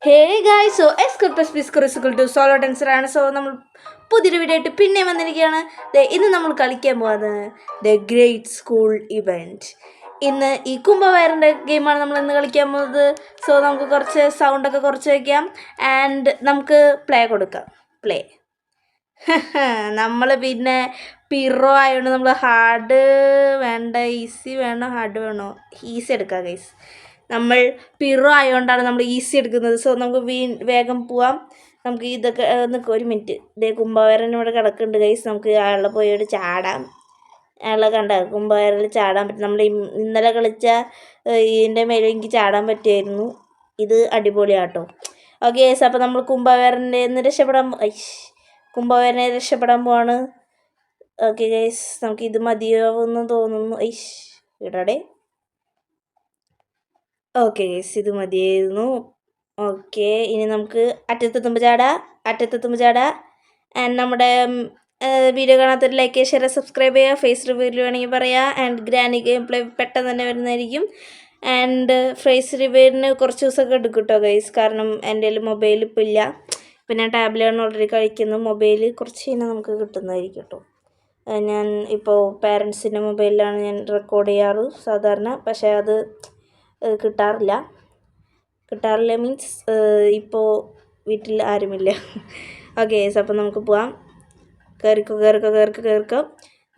Hey guys so solo tensor ആണ്. So നമ്മൾ പുതിയൊരു വീഡിയോ ആയിട്ട് പിന്നെ വന്നിരിക്കുകയാണ്. ഇന്ന് നമ്മൾ കളിക്കാൻ പോകുന്നത് ദ ഗ്രേറ്റ് സ്കൂൾ ഇവൻറ്റ്. ഇന്ന് ഈ കുംഭവയറിൻ്റെ ഗെയിമാണ് നമ്മൾ ഇന്ന് കളിക്കാൻ പോകുന്നത്. സോ നമുക്ക് കുറച്ച് സൗണ്ടൊക്കെ കുറച്ച് വയ്ക്കാം ആൻഡ് നമുക്ക് പ്ലേ കൊടുക്കാം. പ്ലേ നമ്മൾ പിന്നെ പിറോ ആയതുകൊണ്ട് നമ്മൾ ഹാർഡ് വേണ്ട, ഈസി വേണോ ഹാർഡ് വേണോ? ഈസി എടുക്കാം ഗൈസ്. നമ്മൾ പിറോ ആയതുകൊണ്ടാണ് നമ്മൾ ഈസി എടുക്കുന്നത്. സോ നമുക്ക് വേഗം പോവാം. നമുക്ക് ഇതൊക്കെ നിൽക്കുക, ഒരു മിനിറ്റ്. ഇതേ കുംഭവയറൻ ഇവിടെ കിടക്കുന്നുണ്ട് ഗൈസ്. നമുക്ക് അയാളെ പോയിട്ട് ചാടാം. അയാളെ കണ്ട കുംഭവയറിൽ ചാടാൻ പറ്റും. നമ്മൾ ഇന്നലെ കളിച്ച ഇതിൻ്റെ മേലെ എനിക്ക് ചാടാൻ പറ്റുമായിരുന്നു. ഇത് അടിപൊളിയാട്ടോ. ഓക്കെ ഗൈസ്, അപ്പോൾ നമ്മൾ കുംഭവയറിൻ്റെ കുംഭവയറിനെ രക്ഷപ്പെടാൻ പോവാണ്. ഓക്കെ ഗൈസ്, നമുക്ക് ഇത് മതിയാവുമെന്ന് തോന്നുന്നു. ഇടടെ. ഓക്കെ ഗൈസ്, ഇത് മതിയായിരുന്നു. ഓക്കെ, ഇനി നമുക്ക് അറ്റത്തെത്തുമ്പോൾ ചാടാ. ആൻഡ് നമ്മുടെ വീഡിയോ കാണാത്തൊരു ലൈക്ക് ഷെയർ സബ്സ്ക്രൈബ് ചെയ്യുക. ഫേസ് റിവ്യൂവിൽ വേണമെങ്കിൽ പറയാം. ആൻഡ് ഗ്രാനി ഗെയിം പ്ലേ പെട്ടെന്ന് തന്നെ വരുന്നതായിരിക്കും. ആൻഡ് ഫേസ് റിവ്യൂവിന് കുറച്ച് ദിവസമൊക്കെ എടുക്കും കേട്ടോ ഗൈസ്. കാരണം എൻ്റെ കയ്യിൽ മൊബൈൽ ഇപ്പോൾ ഇല്ല. ഇപ്പം ഞാൻ ടാബിലാണ് ഓൾറെഡി കഴിക്കുന്നത്. മൊബൈൽ കുറച്ച് കഴിഞ്ഞാൽ നമുക്ക് കിട്ടുന്നതായിരിക്കും കേട്ടോ. ഞാൻ ഇപ്പോൾ പാരൻസിൻ്റെ മൊബൈലിലാണ് ഞാൻ റെക്കോർഡ് ചെയ്യാറ് സാധാരണ. പക്ഷേ അത് കിട്ടാറില്ല മീൻസ് ഇപ്പോൾ വീട്ടിൽ ആരുമില്ല. ഓക്കെ, അപ്പോൾ നമുക്ക് പോവാം. കയറിക്കോ.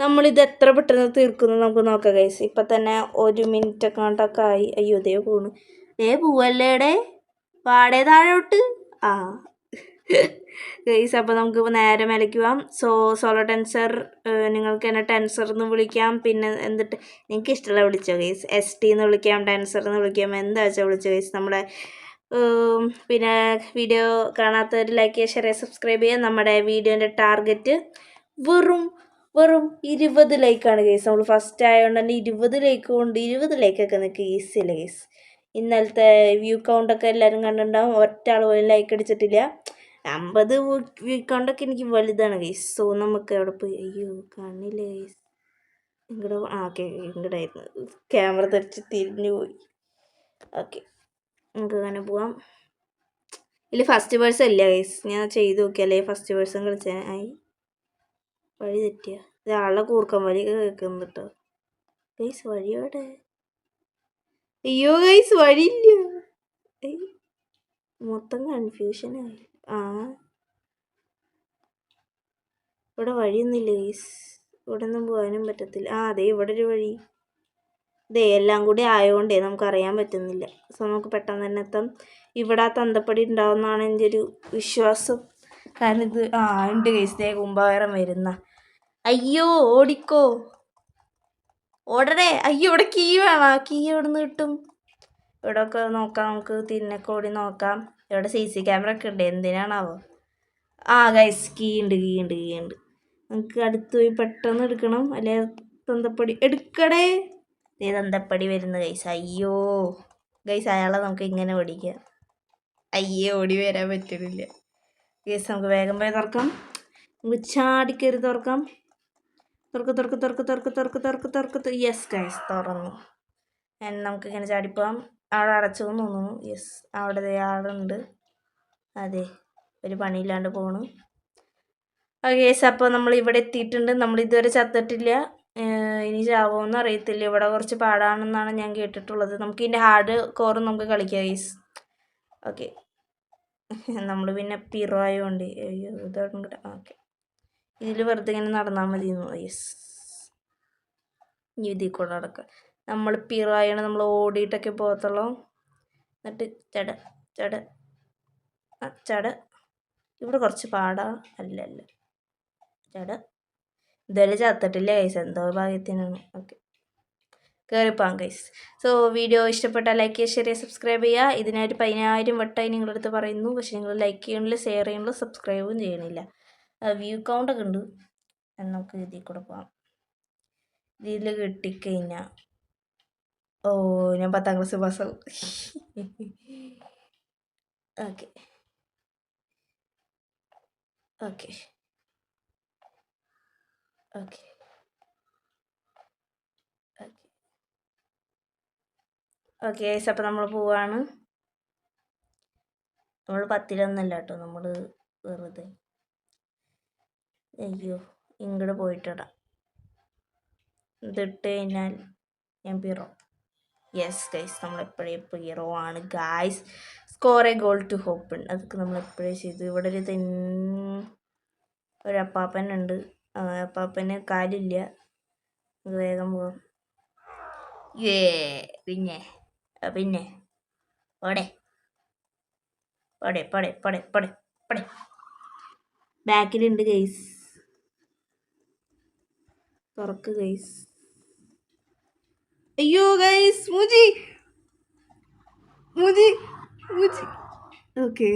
നമ്മളിത് എത്ര പെട്ടെന്ന് തീർക്കുന്നു നമുക്ക് നോക്കാം ഗൈസ്. ഇപ്പം തന്നെ 1 മിനിറ്റ് ഒക്കെ ആയി. അയ്യോ ദേ പോവല്ലേടെ പാടേ താഴോട്ട്. ഗൈസ്, അപ്പോൾ നമുക്ക് നേരെ മേലേക്ക് പോവാം. സോളോ ടെൻസർ, നിങ്ങൾക്ക് എന്നെ ടെൻസർ എന്ന് വിളിക്കാം. പിന്നെ എന്നിട്ട് നിങ്ങൾക്ക് ഇഷ്ടമുള്ള വിളിച്ചോ ഗൈസ്. ST എന്ന് വിളിക്കാം, ടെൻസർ എന്ന് വിളിക്കാം, എന്താ വെച്ചാൽ വിളിച്ചോ ഗൈസ്. നമ്മുടെ പിന്നെ വീഡിയോ കാണാത്തവർ ലൈക്ക് ചെയ്യുക, ഷെയർ സബ്സ്ക്രൈബ് ചെയ്യുക. നമ്മുടെ വീഡിയോൻ്റെ ടാർഗറ്റ് വെറും 20 ലൈക്കാണ് ഗൈസ്. നമ്മൾ ഫസ്റ്റ് ആയതുകൊണ്ട് തന്നെ 20 ലൈക്ക് കൊണ്ട് 20 ലൈക്കൊക്കെ നിങ്ങൾക്ക് ഈസി അല്ലേ ഗൈസ്. ഇന്നലത്തെ വ്യൂ കൗണ്ടൊക്കെ എല്ലാവരും കണ്ടിട്ടുണ്ടാവും. ഒറ്റാൾ പോലും ലൈക്ക് അടിച്ചിട്ടില്ല. 50 വ്യൂ കൗണ്ടൊക്കെ എനിക്ക് വലുതാണ് ഗൈസ്. സോ നമുക്ക് അവിടെ പോയി. അയ്യോ കാണില്ല ഗൈസ്. ഓക്കെ, ഇങ്ങോട്ടായിരുന്നു. ക്യാമറ തെറിച്ച് തിരിഞ്ഞു പോയി. ഓക്കെ, നമുക്ക് അങ്ങനെ പോവാം. ഇതിൽ ഫസ്റ്റ് പേഴ്സൺ ഇല്ല ഗൈസ്. ഞാൻ ചെയ്ത് നോക്കിയല്ലേ ഫസ്റ്റ് പേഴ്സൺ കളിച്ചാൽ വഴി തെറ്റിയ ഇതാളെ കൂർക്കം വലിയൊക്കെ കേൾക്കുന്നു കേട്ടോ ഗൈസ്. വഴിയോടെ അയ്യോ ഗൈസ്, വഴിയില്ല. മൊത്തം കൺഫ്യൂഷനായി. ഇവിടെ വഴിയൊന്നുമില്ല ഗൈസ്. ഇവിടെ ഒന്നും പോകാനും പറ്റത്തില്ല. അതെ ഇവിടെ ഒരു വഴി. എല്ലാം കൂടി ആയതുകൊണ്ടേ നമുക്കറിയാൻ പറ്റുന്നില്ല. സോ നമുക്ക് പെട്ടെന്ന് തന്നെ എത്താം. ഇവിടെ ആ തന്തപ്പടി ഉണ്ടാവുമെന്നാണ് എൻ്റെ ഒരു വിശ്വാസം. കാരണം ഇത് ഉണ്ട് ഗൈസ്. കുംഭവയറൻ വരുന്ന. അയ്യോ ഓടിക്കോ, ഓടണേ. അയ്യോ ഇവിടെ കീ വേണം. കീ എവിടെ നിന്ന് കിട്ടും? ഇവിടെ ഒക്കെ നോക്കാം നമുക്ക്. തിന്നൊക്കെ ഓടി നോക്കാം. ഇവിടെ CC ക്യാമറ ഒക്കെ ഉണ്ട്. എന്തിനാണാവോ? ഗൈസ്, കീ ഉണ്ട്. നമുക്ക് അടുത്ത് പോയി പെട്ടെന്ന് എടുക്കണം. അല്ലെ തന്തപ്പടി എടുക്കടേ. തന്തപ്പടി വരുന്ന ഗൈസ്. അയ്യോ ഗൈസ്, അയാളെ നമുക്ക് ഇങ്ങനെ ഓടിക്കാം. അയ്യോ ഓടി വരാൻ പറ്റുന്നില്ല ഗൈസ്. നമുക്ക് വേഗം പോയി തുറക്കാം. നമുക്ക് ചാടിക്കയറി തുറക്കാം. തുറക്ക്. യെസ് ഗൈസ്, തുറന്നു. നമുക്കിങ്ങനെ ചാടിപ്പോവാം. അവിടെ അടച്ചു തോന്നുന്നു. യെസ്, അവിടെ ആളുണ്ട്. അതെ, ഒരു പണിയില്ലാണ്ട് പോണു. ഗൈസ്, അപ്പോൾ നമ്മൾ ഇവിടെ എത്തിയിട്ടുണ്ട്. നമ്മൾ ഇതുവരെ ചത്തിട്ടില്ല. ഇനി ചാവുമെന്ന് അറിയത്തില്ല. ഇവിടെ കുറച്ച് പാടാണെന്നാണ് ഞാൻ കേട്ടിട്ടുള്ളത്. നമുക്ക് ഇതിൻ്റെ ഹാർഡ് കോറും നമുക്ക് കളിക്കാം ഗൈസ്. ഓക്കെ, നമ്മൾ പിന്നെ പിറോ ആയതുകൊണ്ട് അയ്യോ ഇതോടെ. ഓക്കെ, ഇതിൽ വെറുതെ ഇങ്ങനെ നടന്നാൽ മതി. യെസ്, ഇനി ഇതിൽ കൂടെ നടക്കുക. നമ്മൾ പിറോ ആയാണ് നമ്മൾ ഓടിയിട്ടൊക്കെ പോകത്തുള്ളൂ. എന്നിട്ട് ചട ഇവിടെ കുറച്ച് പാടാ. അല്ല ഇതുവരെ ചത്തിട്ടില്ല ഗൈസ്. എന്തോ ഭാഗ്യത്തിനാണ്. ഓക്കെ, കയറിപ്പോവാം ഗൈസ്. സോ വീഡിയോ ഇഷ്ടപ്പെട്ടാൽ ലൈക്ക് ചെയ്യുക, ഷെയർ ചെയ്യുക, സബ്സ്ക്രൈബ് ചെയ്യുക. ഇതിനായിട്ട് 10,000 വട്ടമായി നിങ്ങളുടെ അടുത്ത് പറയുന്നു. പക്ഷേ നിങ്ങൾ ലൈക്ക് ചെയ്യണില്ല, ഷെയർ ചെയ്യണില്ല, സബ്സ്ക്രൈബും ചെയ്യണില്ല. വ്യൂ കൗണ്ടൊക്കെ ഉണ്ട്. നമുക്ക് ഇതിൽ കൂടെ പോവാം. ഇതിൽ കിട്ടിക്കഴിഞ്ഞാൽ ഞാൻ 10ാം ക്ലാസ് പാസ്സാവും. ഓക്കെ ഗൈസ്, അപ്പോൾ നമ്മൾ പോവാണ്. നമ്മൾ 10-ഒന്നല്ല കേട്ടോ, നമ്മൾ വെറുതെ അയ്യോ ഇങ്ങോട്ട് പോയിട്ടിടാം. ഇതിട്ട് കഴിഞ്ഞാൽ ഞാൻ പീറോ. യെസ് ഗൈസ്, നമ്മളെപ്പോഴേ പീറോ ആണ് guys. Score a goal to open, അതൊക്കെ നമ്മളെപ്പോഴേ ചെയ്തു. ഇവിടെ ഒരു അപ്പാപ്പനുണ്ട്, അപ്പാപ്പന് കാലില്ല, വേഗം പോവാം. പിന്നെ പിന്നെ പോടെ പോടെ പോടെ പോടെ പോടെ പോടെ. ബാക്കിലുണ്ട് ഗൈസ്, തുറക്ക് ഗൈസ്. അയ്യോ ഗൈസ്, മൂജി മൂജി മൂജി. ഓക്കെ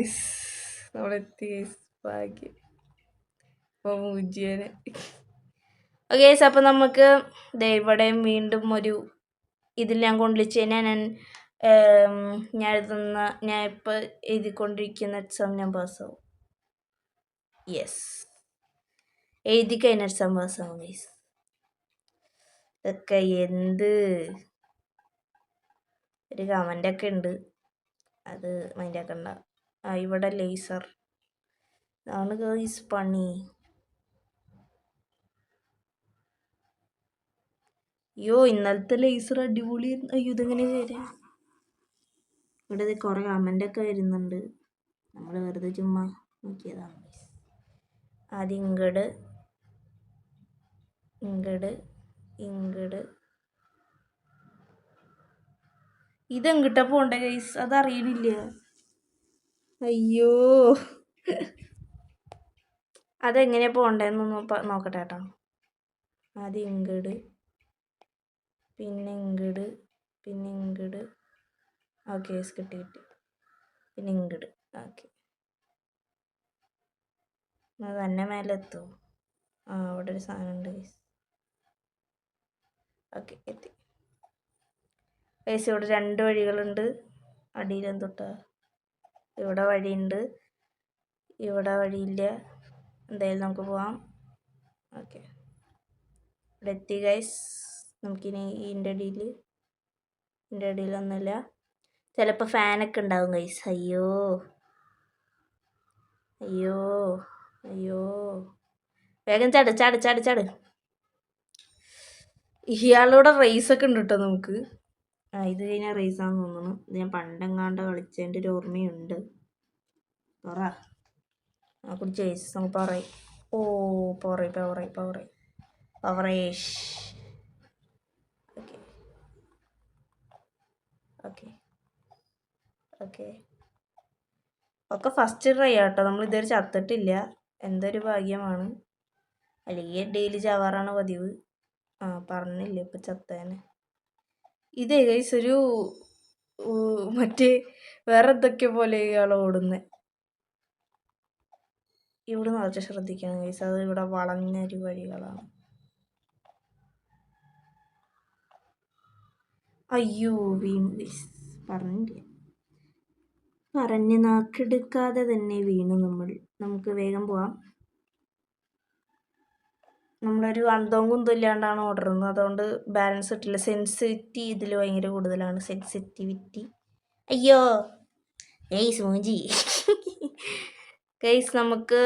നമ്മളെത്തി ഗൈസ്, ഭാഗ്യം. അപ്പോൾ മൂജിയാണ്. ഓക്കെ ഗൈസ്, അപ്പോൾ നമുക്ക് ഇവിടെയും വീണ്ടും ഒരു ഇതിൽ ഞാൻ കൊണ്ടുവച്ച് കഴിഞ്ഞാൽ ഞാൻ ഇപ്പോൾ എഴുതിക്കൊണ്ടിരിക്കുന്ന എക്സാം ഞാൻ പാസ്സാവും. യെസ്, എഴുതി കഴിഞ്ഞ എക്സാം പാസ്സാവും ഗൈസ്. ഇതൊക്കെ എന്ത് ഒരു കമൻ്റൊക്കെ ഉണ്ട്, അത് മൈൻഡാക്കണ്ട. ഇവിടെ ലേസർ ആണ് ഗൈസ് പണി. അയ്യോ ഇന്നലത്തെ ലേസർ അടിപൊളിയായിരുന്നു. അയ്യോ ഇതെങ്ങനെ തരാം. ഇവിടെ കുറേ കമൻ്റൊക്കെ വരുന്നുണ്ട്, നമ്മൾ വെറുതെ ചുമ്മാ നോക്കിയതാണ്. ആദ്യം ഇങ്ങട് ഇതെങ്കിട്ടാ പോണ്ടേ ഗൈസ്, അതറിയണില്ല. അയ്യോ അതെങ്ങനെയാ പോണ്ടേന്നൊന്ന് നോക്കട്ടെ കേട്ടോ. ആദ്യം ഇങ്ങട് പിന്നെ ഇങ്ങട്. ഓക്കെ കിട്ടി. പിന്നെ ഇങ്ങട്. ഓക്കെ, അത് തന്നെ മേലെ എത്തുമോ? അവിടെ ഒരു സാധനം ഉണ്ട് ഗൈസ്. ഓക്കെ എത്തി ഗൈസ്. ഇവിടെ 2 വഴികളുണ്ട്. അടിയിലെന്തൊട്ടാ, ഇവിടെ വഴിയുണ്ട്, ഇവിടെ വഴിയില്ല. എന്തായാലും നമുക്ക് പോവാം. ഓക്കെ ഇവിടെ എത്തി ഗൈസ്. നമുക്കിനി ഇതിൻ്റെ അടിയിലൊന്നുമില്ല. ചിലപ്പോൾ ഫാനൊക്കെ ഉണ്ടാവും ഗൈസ്. അയ്യോ വേഗം ചാട്. ഇയാളോടെ റേസൊക്കെ ഉണ്ട് കേട്ടോ നമുക്ക്. ഇത് കഴിഞ്ഞാൽ റേസാന്ന് തോന്നുന്നു. ഇത് ഞാൻ പണ്ടെങ്ങാണ്ട് കളിച്ചതിൻ്റെ ഒരു ഓർമ്മയുണ്ട്. പറ കുടിച്ച് ഗൈസ്, നമുക്ക് പറയും. പവറേഷ്. ഓക്കെ ഒക്കെ ഫസ്റ്റ് ട്രൈ ആട്ടോ. നമ്മൾ ഇതുവരെ ചത്തിട്ടില്ല, എന്തൊരു ഭാഗ്യമാണ്. അല്ലെങ്കിൽ ഡെയിലി ചാവാറാണ് പതിവ്. പറഞ്ഞില്ല ഇപ്പം ചത്തേനെ. ഇതേ ഗൈസ് ഒരു മറ്റേ വേറെ എന്തൊക്കെ പോലെ ഇയാൾ ഓടുന്നത്. ഇവിടെ നിറച്ച് ശ്രദ്ധിക്കണം ഗൈസ്, അത് ഇവിടെ വളഞ്ഞൊരു വഴികളാണ്. അയ്യോ വീണു ഗൈസ്, പറഞ്ഞ് നാക്കെടുക്കാതെ തന്നെ വീണു നമ്മൾ. നമുക്ക് വേഗം പോവാം. നമ്മളൊരു അന്തവും കുന്തവും ഇല്ലാണ്ടാണ് ഓടുന്നത്, അതുകൊണ്ട് ബാലൻസ് കിട്ടില്ല. സെൻസിറ്റിവിറ്റി ഇതിൽ ഭയങ്കര കൂടുതലാണ്. സെൻസിറ്റിവിറ്റി. അയ്യോ ഗൈസ് മൂഞ്ചി. ഗൈസ് നമുക്ക്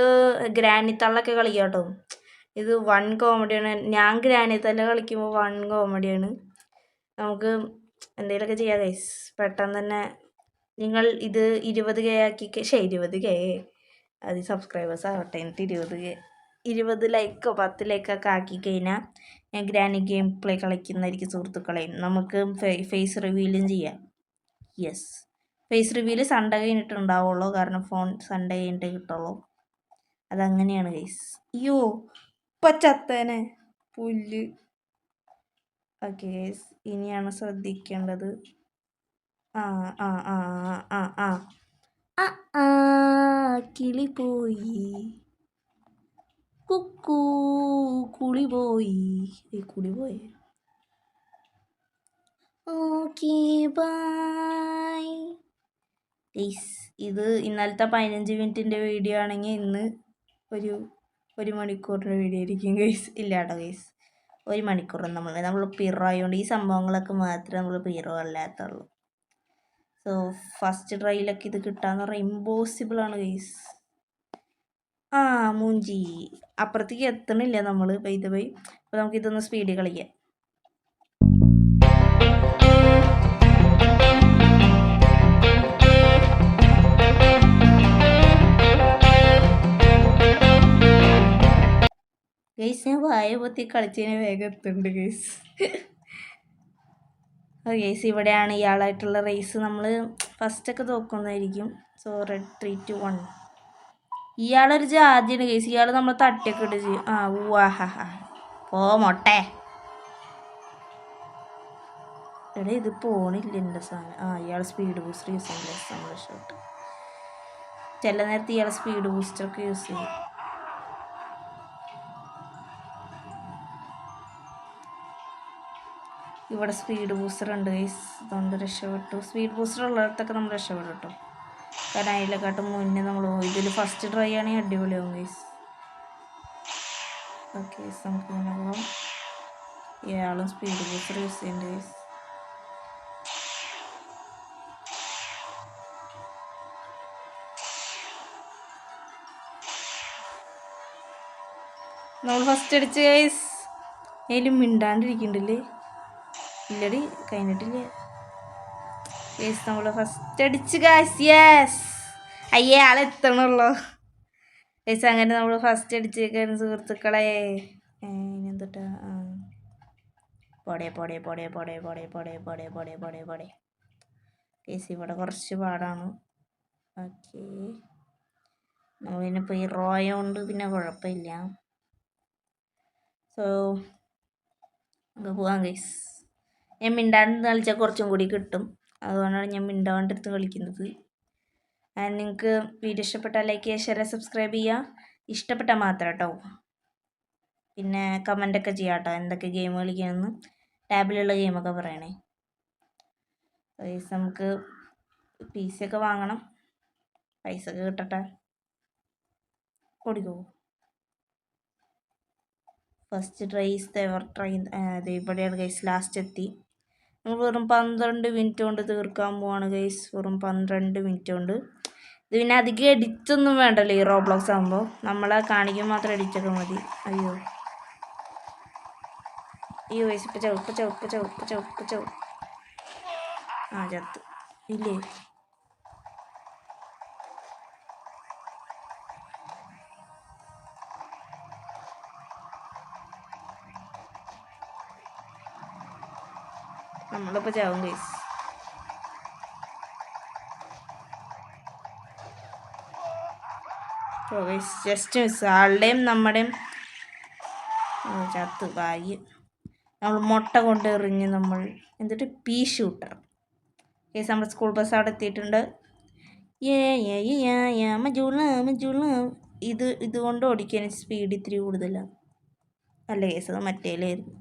ഗ്രാനി തള്ളൊക്കെ കളിക്കാം കേട്ടോ. ഇത് വൺ കോമഡിയാണ്. ഞാൻ ഗ്രാനി തള്ള കളിക്കുമ്പോൾ വൺ കോമഡിയാണ്. നമുക്ക് എന്തെങ്കിലുമൊക്കെ ചെയ്യാം ഗൈസ് പെട്ടെന്ന് തന്നെ. നിങ്ങൾ ഇത് 20K ആക്കി 20K അത് സബ്സ്ക്രൈബേഴ്സ് ആവട്ടെ. എന്നിട്ട് 20 ലൈക്കോ 10 ലൈക്കൊക്കെ ആക്കി കഴിഞ്ഞാൽ ഞാൻ ഗ്രാനി ഗെയിം പ്ലേ കളിക്കുന്നതായിരിക്കും സുഹൃത്തുക്കളെയും. നമുക്ക് ഫേസ് റിവീലും ചെയ്യാം. യെസ്, ഫേസ് റിവീല് സൺഡേ കഴിഞ്ഞിട്ടുണ്ടാവുള്ളൂ, കാരണം ഫോൺ സൺഡേ കഴിഞ്ഞിട്ടേ കിട്ടുള്ളൂ. അതങ്ങനെയാണ് ഗൈസ്. അയ്യോ പച്ചത്തേനെ പുല്ല്. ഓക്കെ ഗൈസ്, ഇനിയാണ് ശ്രദ്ധിക്കേണ്ടത്. കിളി പോയി കുക്കൂ, കുളി പോയി. Okay bye guys. ഇത് ഇന്നലത്തെ 15 മിനിറ്റിൻ്റെ വീഡിയോ ആണെങ്കിൽ ഇന്ന് ഒരു മണിക്കൂറിൻ്റെ വീഡിയോ ആയിരിക്കും ഗൈസ്. ഇല്ല കേട്ടോ ഗൈസ്, 1 മണിക്കൂർ നമ്മൾ പിറോ ആയതുകൊണ്ട് ഈ സംഭവങ്ങളൊക്കെ മാത്രമേ നമ്മൾ പിറോ അല്ലാത്തുള്ളൂ. സോ ഫസ്റ്റ് ട്രൈയിലൊക്കെ ഇത് കിട്ടാന്ന് പറഞ്ഞാൽ ഇമ്പോസിബിളാണ് ഗൈസ്. ആ മൂഞ്ചി അപ്പുറത്തേക്ക് എത്തണില്ല നമ്മൾ പെയ്ത് പോയി. അപ്പോൾ നമുക്കിതൊന്ന് സ്പീഡിൽ കളിക്കാം. ഗൈസ് ഞാൻ വായ പൊത്തി കളിച്ചതിന് വേഗം എത്തുന്നുണ്ട് ഗൈസ്. ഗൈസ് ഇവിടെയാണ് ഇയാളായിട്ടുള്ള റേസ്. നമ്മൾ ഫസ്റ്റൊക്കെ തോക്കുന്നതായിരിക്കും. So red 3, 2, 1. ഇയാളൊരു ജാതിയാണ് ഗൈസ്. ഇയാൾ നമ്മൾ തട്ടിയൊക്കെ ഇട്ട് ചെയ്യും. ആ ഊഹാ പോ മൊട്ടെ. എടാ ഇത് പോണില്ല എൻ്റെ സാധനം. ആ ഇയാൾ സ്പീഡ് ബൂസ്റ്റർ യൂസ് ചെയ്യുന്നില്ല. നമ്മുടെ ഷോട്ട് ചില നേരത്തെ ഇയാൾ സ്പീഡ് ബൂസ്റ്ററൊക്കെ യൂസ് ചെയ്യും. ഇവിടെ സ്പീഡ് ബൂസ്റ്റർ ഉണ്ട് ഗൈസ്. അതുകൊണ്ട് രക്ഷപ്പെട്ടു. സ്പീഡ് ബൂസ്റ്റർ ഉള്ളിടത്തൊക്കെ നമ്മൾ രക്ഷപ്പെടും കേട്ടോ. കാരണം അതിലെക്കാട്ടും മുന്നേ നമ്മൾ ഇതിൽ ഫസ്റ്റ് ട്രൈ ആണെങ്കിൽ അടിപൊളിയാവും ഗൈസ്. ഓക്കെ നമുക്ക് ഇങ്ങനെ പോകാം. ഇയാളും സ്പീഡ് ബൂസ്റ്റർ യൂസ് ചെയ്യുന്നുണ്ട് ഗൈസ്. നമ്മൾ ഫസ്റ്റ് അടിച്ച് ഗൈസ്. അതിലും മിണ്ടാണ്ടിരിക്കണ്ടല്ലേ? ഇല്ലടി കഴിഞ്ഞിട്ടില്ല ഗൈസ്. നമ്മൾ ഫസ്റ്റ് അടിച്ച് ഗൈസ്. യെസ് അയ്യേ ആളെത്തണുള്ളൂ ഗൈസ്. അങ്ങനെ നമ്മൾ ഫസ്റ്റ് അടിച്ചേക്കാണ് സുഹൃത്തുക്കളെ. എന്തൊട്ടാ പോടേ പോടേ പോടേ പോടേ പോടേ പോടേ പോടേ പോടേ പോടേ പോടേ ഗൈസ്. ഇവിടെ കുറച്ച് പാടാണ്. ഓക്കെ നമ്മളിനിപ്പോൾ ഈ റോയുണ്ട് പിന്നെ കുഴപ്പമില്ല. സോ നമുക്ക് പോകാം ഗൈസ്. ഞാൻ മിണ്ടാണ്ട് കളിച്ചാൽ കുറച്ചും കൂടി കിട്ടും. അതുകൊണ്ടാണ് ഞാൻ മിണ്ടാണ്ടെടുത്ത് കളിക്കുന്നത്. നിങ്ങൾക്ക് വീഡിയോ ഇഷ്ടപ്പെട്ടാൽ ലൈക്ക് ചെയ്യുക, ഷെയർ, സബ്സ്ക്രൈബ് ചെയ്യുക. ഇഷ്ടപ്പെട്ടാൽ മാത്രം കേട്ടോ. പിന്നെ കമൻ്റൊക്കെ ചെയ്യാം കേട്ടോ. എന്തൊക്കെ ഗെയിം കളിക്കണമെന്ന്, ടാബിലുള്ള ഗെയിമൊക്കെ പറയണേ. നമുക്ക് PC ഒക്കെ വാങ്ങണം. പൈസ ഒക്കെ കിട്ടട്ടെ. ഓടിക്കോ. First try is the ever try. അത് ഇവിടെയാണ് ഗൈസ്. ലാസ്റ്റ് എത്തി. നമ്മൾ വെറും 12 മിനിറ്റ് കൊണ്ട് തീർക്കാൻ പോവാണ് ഗൈസ്. വെറും 12 മിനിറ്റ് കൊണ്ട്. ഇത് പിന്നെ അധികം എഡിറ്റൊന്നും വേണ്ടല്ലോ ഈ റോബ്ലോക്സ് ആകുമ്പോൾ. നമ്മളെ കാണിക്കാൻ മാത്രം എഡിറ്റൊക്കെ മതി. അയ്യോ ഗൈസ് ഇപ്പം ചവിപ്പ്. ആ ചത്ത് ഇല്ലേ? നമ്മളിപ്പോൾ ചാവും ഗൈസ്. Just miss. ആളുടെയും നമ്മുടെയും ചത്ത് ഭാഗ്യം. നമ്മൾ മുട്ട കൊണ്ട് എറിഞ്ഞ് നമ്മൾ എന്നിട്ട് പീ ഷൂട്ടർ ഗൈസ്. നമ്മുടെ സ്കൂൾ ബസ് അവിടെ എത്തിയിട്ടുണ്ട്. ഇതുകൊണ്ട് ഓടിക്കാൻ സ്പീഡ് ഇത്തിരി കൂടുതലാണ്. അല്ല ഗൈസ് അത് മറ്റേലായിരുന്നു.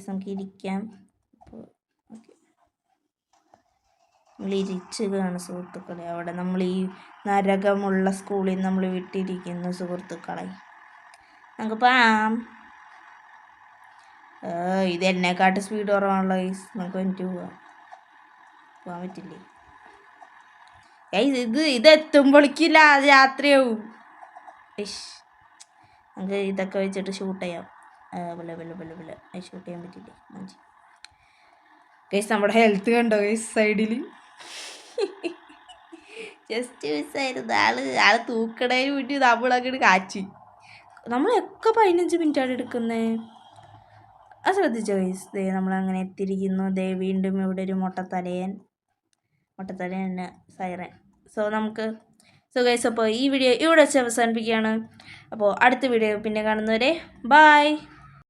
നമുക്ക് ഇരിക്കാം. നമ്മൾ ഇരിച്ചുകയാണ് സുഹൃത്തുക്കളെ. അവിടെ നമ്മൾ ഈ നരകമുള്ള സ്കൂളിൽ നമ്മൾ വിട്ടിരിക്കുന്നു സുഹൃത്തുക്കളെ. നമുക്ക് പോവാം. ഇത് എന്നെക്കാട്ട് സ്പീഡ് കുറവാണല്ലോ ഗൈസ്. നമുക്ക് എനിക്ക് പോകാൻ പറ്റില്ലേ ഗൈസ്? ഇത് എത്തുമ്പോഴേക്കില്ല രാത്രിയാവും. നമുക്ക് ഇതൊക്കെ വെച്ചിട്ട് ഷൂട്ട് ചെയ്യാം. ഷൂട്ട് ചെയ്യാൻ പറ്റില്ലേ മഞ്ചി ഗൈസ്? നമ്മുടെ ഹെൽത്ത് കണ്ടോ ഗൈസ്? സൈഡിൽ ജസ്റ്റ് മിസ്സായിരുന്നു. ആള് തൂക്കണതിന് വേണ്ടി നമ്മളങ്ങോട്ട് കാച്ചി. നമ്മളൊക്കെ 15 മിനിറ്റാണ് എടുക്കുന്നത്. അത് ശ്രദ്ധിച്ചോ ഗൈസ്? നമ്മളങ്ങനെ എത്തിയിരിക്കുന്നു. വീണ്ടും ഇവിടെ ഒരു മുട്ടത്തലയൻ തന്നെ സൈറൻ. സോ ഗൈസ് അപ്പോൾ ഈ വീഡിയോ ഇവിടെ വെച്ച് അവസാനിപ്പിക്കുകയാണ്. അപ്പോൾ അടുത്ത വീഡിയോ പിന്നെ കാണുന്നവരെ ബൈ.